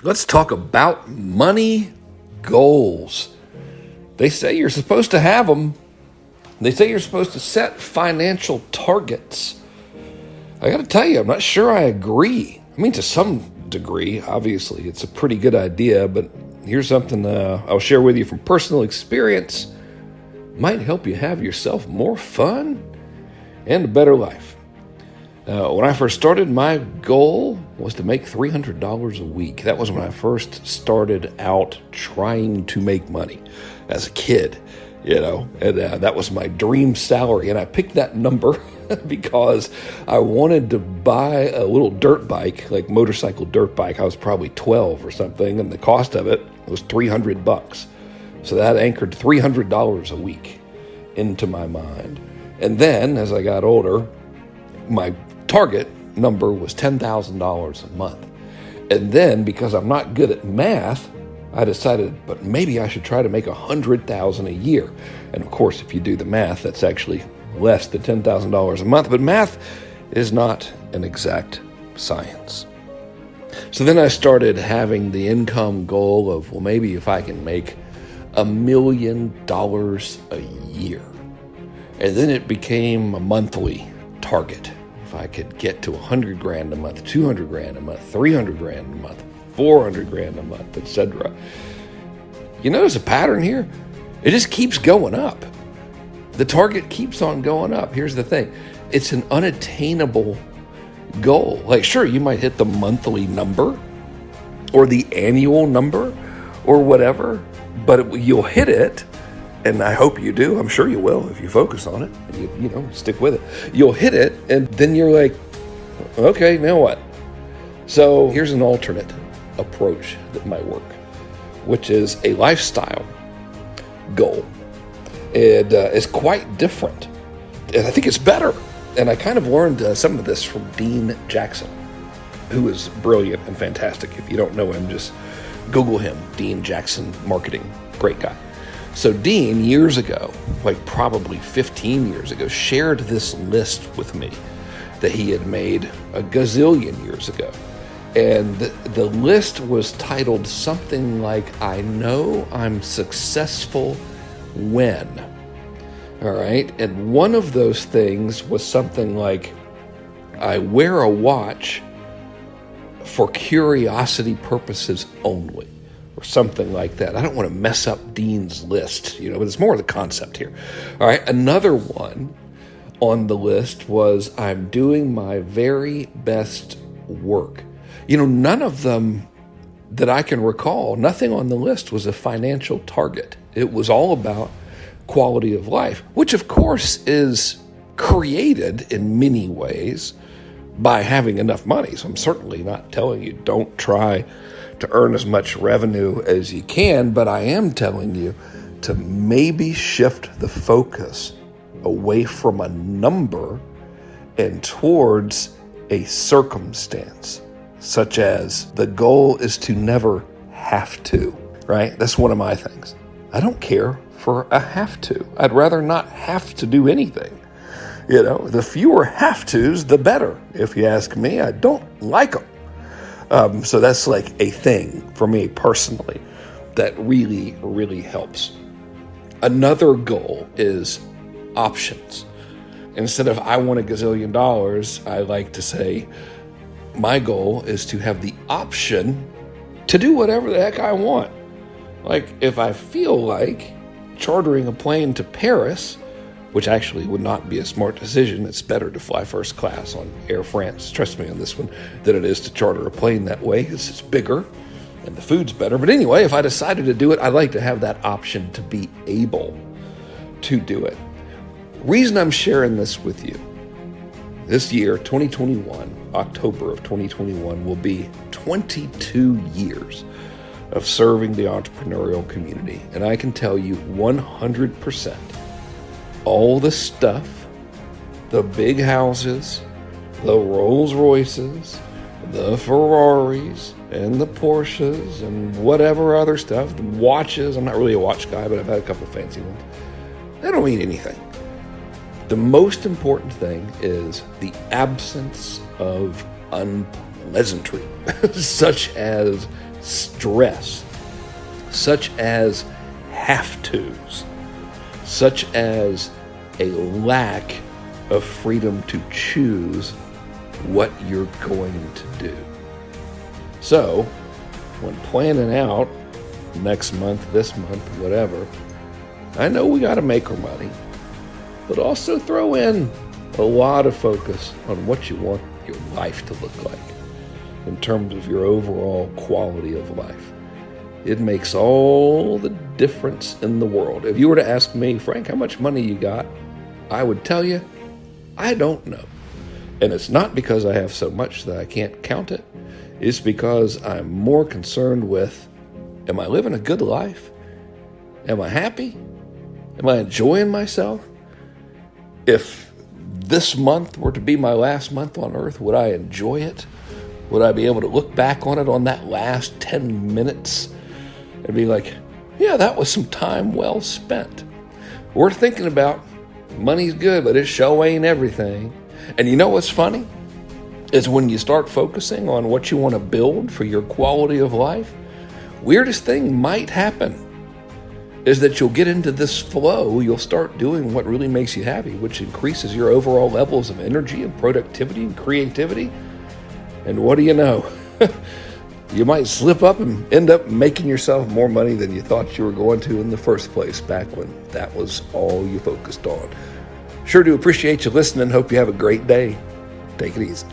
Let's talk about money goals. They say you're supposed to have them. They say you're supposed to set financial targets. I got to tell you, I'm not sure I agree. I mean, to some degree, obviously, it's a pretty good idea, but here's something I'll share with you from personal experience. Might help you have yourself more fun and a better life. When I first started, my goal was to make $300 a week. That was when I first started out trying to make money as a kid, and that was my dream salary. And I picked that number because I wanted to buy a little dirt bike, like motorcycle dirt bike. I was probably 12 or something, and the cost of it was $300. So that anchored $300 a week into my mind. And then as I got older, my target number was $10,000 a month. And then because I'm not good at math, I decided, but maybe I should try to make $100,000 a year. And of course, if you do the math, that's actually less than $10,000 a month. But math is not an exact science. So then I started having the income goal of, well, maybe if I can make $1 million a year. And then it became a monthly target. If I could get to $100,000 a month, $200,000 a month, $300,000 a month, $400,000 a month, etc. You notice a pattern here? It just keeps going up. The target keeps on going up. Here's the thing. It's an unattainable goal. Like, sure, you might hit the monthly number or the annual number or whatever, but you'll hit it. And I hope you do. I'm sure you will if you focus on it and you stick with it. You'll hit it, and then you're like, okay, now what? So here's an alternate approach that might work, which is a lifestyle goal. It is quite different, and I think it's better. And I kind of learned some of this from Dean Jackson, who is brilliant and fantastic. If you don't know him, just Google him, Dean Jackson Marketing. Great guy. So Dean, years ago, like probably 15 years ago, shared this list with me that he had made a gazillion years ago. And the list was titled something like, I know I'm successful when. All right. And one of those things was something like, I wear a watch for curiosity purposes only. Or something like that. I don't want to mess up Dean's list, but it's more the concept here. All right, another one on the list was I'm doing my very best work. None of them that I can recall, nothing on the list was a financial target. It was all about quality of life, which of course is created in many ways by having enough money. So I'm certainly not telling you don't try to earn as much revenue as you can, but I am telling you to maybe shift the focus away from a number and towards a circumstance, such as the goal is to never have to, right? That's one of my things. I don't care for a have to. I'd rather not have to do anything. The fewer have tos, the better. If you ask me, I don't like them. So that's like a thing for me personally that really, really helps. Another goal is options. Instead of I want $1 gazillion, I like to say my goal is to have the option to do whatever the heck I want. Like if I feel like chartering a plane to Paris, which actually would not be a smart decision. It's better to fly first class on Air France, trust me on this one, than it is to charter a plane that way. It's bigger and the food's better. But anyway, if I decided to do it, I'd like to have that option to be able to do it. Reason I'm sharing this with you, this year, 2021, October of 2021, will be 22 years of serving the entrepreneurial community. And I can tell you 100%, all the stuff, the big houses, the Rolls Royces, the Ferraris, and the Porsches, and whatever other stuff, the watches. I'm not really a watch guy, but I've had a couple fancy ones. They don't mean anything. The most important thing is the absence of unpleasantry, such as stress, such as have-tos, such as a lack of freedom to choose what you're going to do. So, when planning out next month, this month, whatever, I know we got to make our money, but also throw in a lot of focus on what you want your life to look like in terms of your overall quality of life. It makes all the difference in the world. If you were to ask me, Frank, how much money you got? I would tell you, I don't know. And it's not because I have so much that I can't count it. It's because I'm more concerned with, am I living a good life? Am I happy? Am I enjoying myself? If this month were to be my last month on earth, would I enjoy it? Would I be able to look back on it on that last 10 minutes and be like, yeah, that was some time well spent? We're thinking about money's good, but it sure ain't everything. And you know what's funny? Is when you start focusing on what you want to build for your quality of life, weirdest thing might happen is that you'll get into this flow. You'll start doing what really makes you happy, which increases your overall levels of energy and productivity and creativity. And what do you know? You might slip up and end up making yourself more money than you thought you were going to in the first place, back when that was all you focused on. Sure do appreciate you listening. Hope you have a great day. Take it easy.